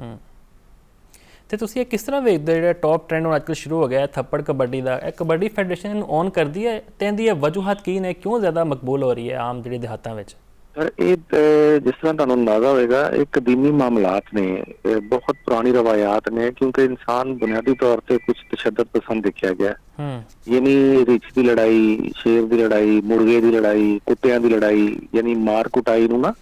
ਹੂੰ। ਤੇ ਤੁਸੀਂ ਇਹ ਕਿਸ ਤਰ੍ਹਾਂ ਵੇਖਦੇ ਜਿਹੜਾ ਟੌਪ ਟ੍ਰੈਂਡ ਹੁਣ ਅੱਜਕੱਲ੍ਹ ਸ਼ੁਰੂ ਹੋ ਗਿਆ ਥੱਪੜ ਕਬੱਡੀ ਦਾ, ਇਹ ਕਬੱਡੀ ਫੈਡਰੇਸ਼ਨ ਨੂੰ ਔਨ ਕਰਦੀ ਹੈ ਤੇ ਇਹਦੀ ਇਹ ਵਜੂਹਾਤ ਕੀ ਨੇ, ਕਿਉਂ ਜ਼ਿਆਦਾ ਮਕਬੂਲ ਹੋ ਰਹੀ ਹੈ ਆਮ ਜਿਹੜੇ ਦੇਹਾਤਾਂ ਵਿੱਚ? ਸਰ ਇਹ ਜਿਸ ਤਰ੍ਹਾਂ ਤੁਹਾਨੂੰ ਅੰਦਾਜ਼ਾ ਹੋਵੇਗਾ, ਇਹ ਕਦੀਮੀ ਮਾਮਲਾਤ ਨੇ, ਬਹੁਤ ਪੁਰਾਣੀ ਰਵਾਇਤ ਨੇ, ਕਿਉਂਕਿ ਇਨਸਾਨ ਬੁਨਿਆਦੀ ਤੌਰ ਤੇ ਕੁਝ ਤਸ਼ੱਦਦ ਪਸੰਦ ਦੇਖਿਆ ਗਿਆ। ਯਾਨੀ ਰਿਛ ਦੀ ਲੜਾਈ, ਸ਼ੇਰ ਦੀ ਲੜਾਈ, ਮੁਰਗੇ ਦੀ ਲੜਾਈ, ਕੁੱਤਿਆਂ ਦੀ ਲੜਾਈ, ਯਾਨੀ ਮਾਰ ਕੁਟਾਈ ਨੂੰ ਨਾ,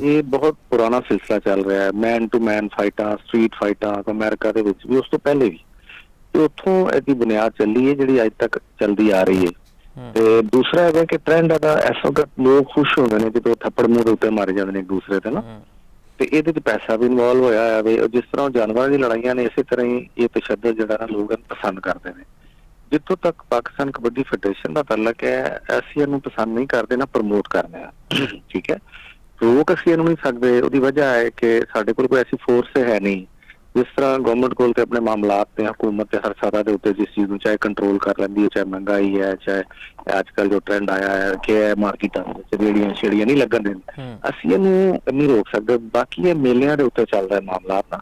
ਇਹ ਬਹੁਤ ਪੁਰਾਣਾ ਸਿਲਸਿਲਾ ਚੱਲ ਰਿਹਾ ਹੈ। ਮੈਨ ਟੂ ਮੈਨ ਫਾਈਟਾਂ, ਸਟਰੀਟ ਫਾਈਟਾਂ ਅਮਰੀਕਾ ਦੇ ਵਿੱਚ ਵੀ, ਉਸ ਤੋਂ ਪਹਿਲੇ ਵੀ, ਤੇ ਉੱਥੋਂ ਇਹਦੀ ਬੁਨਿਆਦ ਚੱਲੀ ਹੈ ਜਿਹੜੀ ਅੱਜ ਤੱਕ ਚੱਲਦੀ ਆ ਰਹੀ ਹੈ। ਤੇ ਦੂਸਰਾ ਹੈਗਾ ਕਿ ਟ੍ਰੈਂਡ ਦਾ ਇਸ ਵਕਤ ਲੋਕ ਖੁਸ਼ ਹੁੰਦੇ ਨੇ ਜਦੋਂ ਥੱਪੜ ਮੂੰਹ ਦੇ ਉੱਤੇ ਮਾਰੇ ਜਾਂਦੇ ਨੇ ਇੱਕ ਦੂਸਰੇ ਤੇ ਨਾ, ਤੇ ਇਹਦੇ ਚ ਪੈਸਾ ਵੀ ਇਨਵੋਲਵ ਹੋਇਆ ਹੈ। ਜਿਸ ਤਰ੍ਹਾਂ ਜਾਨਵਰਾਂ ਦੀ ਲੜਾਈਆਂ ਨੇ, ਇਸੇ ਤਰ੍ਹਾਂ ਹੀ ਇਹ ਤਸ਼ੱਦਦ ਜਿਹੜਾ ਨਾ ਲੋਕ ਪਸੰਦ ਕਰਦੇ ਨੇ। ਜਿੱਥੋਂ ਤੱਕ ਪਾਕਿਸਤਾਨ ਕਬੱਡੀ ਫੈਡਰੇਸ਼ਨ ਦਾ ਤਾਲੁਕ ਹੈ, ਅਸੀਂ ਇਹਨੂੰ ਪਸੰਦ ਨਹੀਂ ਕਰਦੇ, ਨਾ ਪ੍ਰਮੋਟ ਕਰਦੇ ਆ। ਠੀਕ ਹੈ, ਰੋਕ ਅਸੀਂ ਇਹਨੂੰ ਨਹੀਂ ਸਕਦੇ। ਉਹਦੀ ਵਜ੍ਹਾ ਹੈ ਕਿ ਸਾਡੇ ਕੋਲ ਕੋਈ ਐਸੀ ਫੋਰਸ ਹੈ ਨਹੀਂ। ਜਿਸ ਤਰ੍ਹਾਂ ਗਵਰਨਮੈਂਟ ਕੋਲ ਤੇ ਆਪਣੇ ਮਾਮਲਾਤ ਤੇ ਹਕੂਮਤ ਤੇ ਹਰ ਸਤ੍ਹਾ ਦੇ ਉੱਤੇ ਜਿਸ ਚੀਜ਼ ਨੂੰ ਚਾਹੇ ਕੰਟਰੋਲ ਕਰ ਲੈਂਦੀ ਹੈ, ਚਾਹੇ ਮਹਿੰਗਾਈ ਹੈ, ਚਾਹੇ ਅੱਜ ਕੱਲ੍ਹ ਜੋ ਟ੍ਰੈਂਡ ਆਇਆ ਹੈ ਕਿ ਮਾਰਕੀਟਾਂ ਵਿੱਚ ਰੇੜੀਆਂ ਛੇੜੀਆਂ ਨਹੀਂ ਲੱਗਣ ਦਿੰਦੇ, ਅਸੀਂ ਇਹਨੂੰ ਨਹੀਂ ਰੋਕ ਸਕਦੇ। ਬਾਕੀ ਇਹ ਮੇਲਿਆਂ ਦੇ ਉੱਤੇ ਚੱਲਦਾ ਮਾਮਲਾਤ ਨਾ,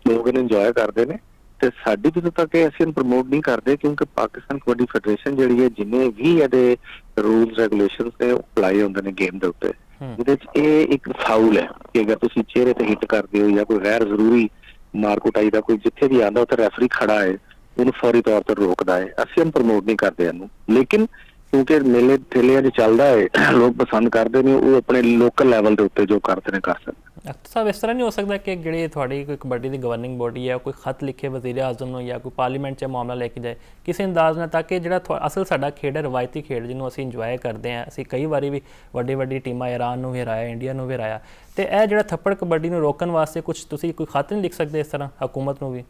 ਲੋਕ ਇਹਨੂੰ ਇੰਜੋਏ ਕਰਦੇ ਨੇ, ਤੇ ਸਾਡੀ ਜਿੱਥੋਂ ਤੱਕ ਅਸੀਂ ਇਹਨੂੰ ਪ੍ਰਮੋਟ ਨਹੀਂ ਕਰਦੇ, ਕਿਉਂਕਿ ਪਾਕਿਸਤਾਨ ਕਬੱਡੀ ਫੈਡਰੇਸ਼ਨ ਜਿਹੜੀ ਹੈ, ਜਿੰਨੇ ਵੀ ਇਹਦੇ ਰੂਲਸ ਰੈਗੂਲੇਸ਼ਨਸ ਨੇ ਉਹ ਅਪਲਾਈ ਹੁੰਦੇ ਨੇ ਗੇਮ ਦੇ ਉੱਤੇ। ਜਿਹਦੇ ਚ ਇਹ ਇੱਕ ਫਾਊਲ ਹੈ ਕਿ ਅਗਰ ਤੁਸੀਂ ਚਿਹਰੇ ਤੇ ਹਿੱਟ ਕਰਦੇ ਹੋ ਜਾਂ ਕੋਈ ਗੈਰ ਜ਼ਰੂਰੀ ਮਾਰ ਕੁਟਾਈ ਦਾ ਕੋਈ ਜਿੱਥੇ ਵੀ ਆਉਂਦਾ ਉੱਥੇ ਰੈਫਰੀ ਖੜਾ ਹੈ, ਉਹਨੂੰ ਫੌਰੀ ਤੌਰ ਤੇ ਰੋਕਦਾ ਹੈ। ਅਸੀਂ ਇਹਨੂੰ ਪ੍ਰਮੋਟ ਨਹੀਂ ਕਰਦੇ ਇਹਨੂੰ, ਲੇਕਿਨ ਕਿਉਂਕਿ ਮੇਲੇ ਠੇਲਿਆਂ 'ਚ ਚੱਲਦਾ ਹੈ, ਲੋਕ ਪਸੰਦ ਕਰਦੇ ਨੇ, ਉਹ ਆਪਣੇ ਲੋਕਲ ਲੈਵਲ ਦੇ ਉੱਤੇ ਜੋ ਕਰਦੇ ਨੇ ਕਰ ਸਕਦੇ। ਸਾਹਿਬ ਇਸ ਤਰ੍ਹਾਂ ਨਹੀਂ ਹੋ ਸਕਦਾ ਕਿ ਜਿਹੜੀ ਤੁਹਾਡੀ ਕੋਈ ਕਬੱਡੀ ਦੀ ਗਵਰਨਿੰਗ ਬੋਡੀ ਹੈ, ਕੋਈ ਖਤ ਲਿਖੇ ਵਜ਼ੀਰ ਆਜ਼ਮ ਨੂੰ ਜਾਂ ਕੋਈ ਪਾਰਲੀਮੈਂਟ 'ਚ ਮਾਮਲਾ ਲੈ ਕੇ ਜਾਏ ਕਿਸੇ ਅੰਦਾਜ਼ ਨਾਲ, ਤਾਂ ਕਿ ਜਿਹੜਾ ਅਸਲ ਸਾਡਾ ਖੇਡ ਹੈ, ਰਵਾਇਤੀ ਖੇਡ ਜਿਹਨੂੰ ਅਸੀਂ ਇੰਜੋਏ ਕਰਦੇ ਹਾਂ, ਅਸੀਂ ਕਈ ਵਾਰੀ ਵੀ ਵੱਡੀ ਟੀਮਾਂ ਈਰਾਨ ਨੂੰ ਵੀ ਹਰਾਇਆ, ਇੰਡੀਆ ਨੂੰ ਵੀ ਹਰਾਇਆ, ਤੇ ਇਹ ਜਿਹੜਾ ਥੱਪੜ ਕਬੱਡੀ ਨੂੰ ਰੋਕਣ ਵਾਸਤੇ ਕੁਝ ਤੁਸੀਂ ਕੋਈ ਖਤ ਨਹੀਂ ਲਿਖ ਸਕਦੇ ਇਸ ਤਰ੍ਹਾਂ ਹਕੂਮਤ ਨੂੰ ਵੀ?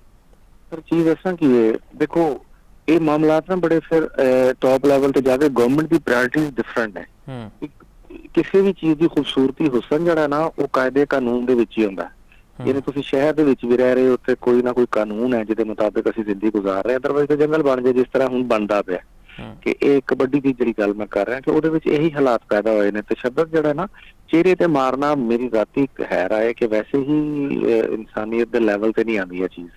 ਸਰ ਚੀਜ਼ ਦੱਸਾਂ ਕੀ ਹੈ, ਦੇਖੋ ਇਹ ਮਾਮਲਾਤ ਨਾ ਬੜੇ ਫਿਰ ਟੌਪ ਲੈਵਲ ਤੇ ਜਾ ਕੇ ਗਵਰਨਮੈਂਟ ਦੀ ਪ੍ਰਾਇੋਰਟੀਜ਼ ਡਿਫਰੈਂਟ ਹੈ। ਕਿਸੇ ਵੀ ਚੀਜ਼ ਦੀ ਖੂਬਸੂਰਤੀ, ਹੁਸਨ ਜਿਹੜਾ ਨਾ, ਉਹ ਕਾਇਦੇ ਕਾਨੂੰਨ ਦੇ ਵਿੱਚ ਹੀ ਹੁੰਦਾ। ਜਿਵੇਂ ਤੁਸੀਂ ਸ਼ਹਿਰ ਦੇ ਵਿੱਚ ਵੀ ਰਹਿ ਰਹੇ ਹੋ, ਉੱਥੇ ਕੋਈ ਨਾ ਕੋਈ ਕਾਨੂੰਨ ਹੈ ਜਿਹਦੇ ਮੁਤਾਬਿਕ ਅਸੀਂ ਜ਼ਿੰਦਗੀ ਗੁਜ਼ਾਰ ਰਹੇ ਹਾਂ, ਅਦਰਵਾਈਜ਼ ਤਾਂ ਜੰਗਲ ਬਣ ਜਾਏ, ਜਿਸ ਤਰ੍ਹਾਂ ਹੁਣ ਬਣਦਾ ਪਿਆ। ਕਿ ਇਹ ਕਬੱਡੀ ਦੀ ਜਿਹੜੀ ਗੱਲ ਮੈਂ ਕਰ ਰਿਹਾ ਕਿ ਉਹਦੇ ਵਿੱਚ ਇਹੀ ਹਾਲਾਤ ਪੈਦਾ ਹੋਏ ਨੇ। ਤਸ਼ੱਦਦ ਜਿਹੜਾ ਨਾ, ਚਿਹਰੇ ਤੇ ਮਾਰਨਾ, ਮੇਰੀ ਰਾਤੀ ਹੈ ਰਾਏ ਕਿ ਵੈਸੇ ਹੀ ਇਨਸਾਨੀਅਤ ਦੇ ਲੈਵਲ ਤੇ ਨਹੀਂ ਆਉਂਦੀ ਇਹ ਚੀਜ਼।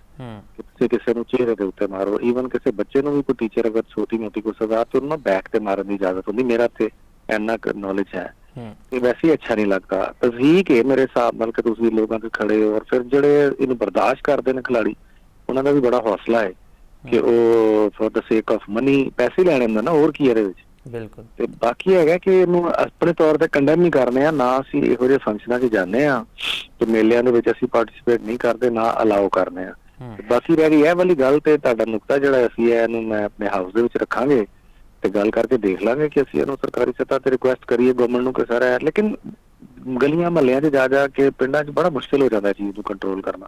ਕਿਸੇ ਨੂੰ ਚਿਹਰੇ ਦੇ ਉੱਤੇ ਮਾਰੋ, ਈਵਨ ਕਿਸੇ ਬੱਚੇ ਨੂੰ ਵੀ ਕੋਈ ਟੀਚਰ ਅਗਰ ਛੋਟੀ ਮੋਟੀ ਕੋਈ ਸਜ਼ਾ ਤੇ ਉਹਨੂੰ ਬੈਕ ਤੇ ਮਾਰਨ ਦੀ ਇਜਾਜ਼ਤ ਹੁੰਦੀ। ਮੇਰਾ ਤੇ ਇੰਨਾ ਨੌਲੇਜ ਹੈ, ਇਹ ਵੈਸੇ ਹੀ ਅੱਛਾ ਨਹੀਂ ਲੱਗਦਾ। ਤਜ਼ੀਕ ਹੈ ਮੇਰੇ ਹਿਸਾਬ ਨਾਲ ਕਿ ਤੁਸੀਂ ਲੋਕਾਂ ਤੇ ਖੜੇ ਹੋ, ਔਰ ਫਿਰ ਜਿਹੜੇ ਇਹਨੂੰ ਬਰਦਾਸ਼ਤ ਕਰਦੇ ਨੇ ਖਿਲਾੜੀ, ਉਹਨਾਂ ਦਾ ਵੀ ਬੜਾ ਹੌਸਲਾ ਹੈ ਕਿ ਉਹ for the sake of money ਪੈਸੇ ਲੈਣੇ ਹੁੰਦੇ ਨਾ, ਹੋਰ ਕੀ ਇਹਦੇ ਵਿੱਚ। ਬਿਲਕੁਲ। ਤੇ ਬਾਕੀ ਹੈਗਾ ਕਿ ਇਹਨੂੰ ਆਪਣੇ ਤੌਰ ਤੇ ਕੰਡੈਮ ਨਹੀਂ ਕਰਨੇ ਆ, ਨਾ ਅਸੀਂ ਇਹੋ ਜਿਹੇ ਫੰਕਸ਼ਨਾਂ 'ਚ ਜਾਂਦੇ ਆ ਤੇ ਮੇਲਿਆਂ ਦੇ ਵਿੱਚ ਅਸੀਂ ਪਾਰਟੀਸਪੇਟ ਨਹੀਂ ਕਰਦੇ, ਨਾ ਅਲਾਓ ਕਰਨੇ ਆ। ਬਾਕੀ ਰਹਿ ਗਈ ਇਹ ਵਾਲੀ ਗੱਲ, ਤੇ ਤੁਹਾਡਾ ਨੁਕਤਾ ਜਿਹੜਾ ਅਸੀਂ ਇਹਨੂੰ ਮੈਂ ਆਪਣੇ ਹਾਊਸ ਦੇ ਵਿੱਚ ਰੱਖਾਂਗੇ ਤੇ ਗੱਲ ਕਰਕੇ ਦੇਖ ਲਾਂਗੇ ਕਿ ਅਸੀਂ ਇਹਨੂੰ ਸਰਕਾਰੀ ਸਤ੍ਹਾ ਤੇ ਰਿਕੁਐਸਟ ਕਰੀਏ ਗਵਰਨਮੈਂਟ ਨੂੰ ਕਿ ਸਾਰਾ। ਲੇਕਿਨ ਗਲੀਆਂ ਮਹੱਲਿਆਂ 'ਚ ਜਾ ਕੇ ਪਿੰਡਾਂ 'ਚ ਬੜਾ ਮੁਸ਼ਕਿਲ ਹੋ ਜਾਂਦਾ ਚੀਜ਼ ਨੂੰ ਕੰਟਰੋਲ ਕਰਨਾ।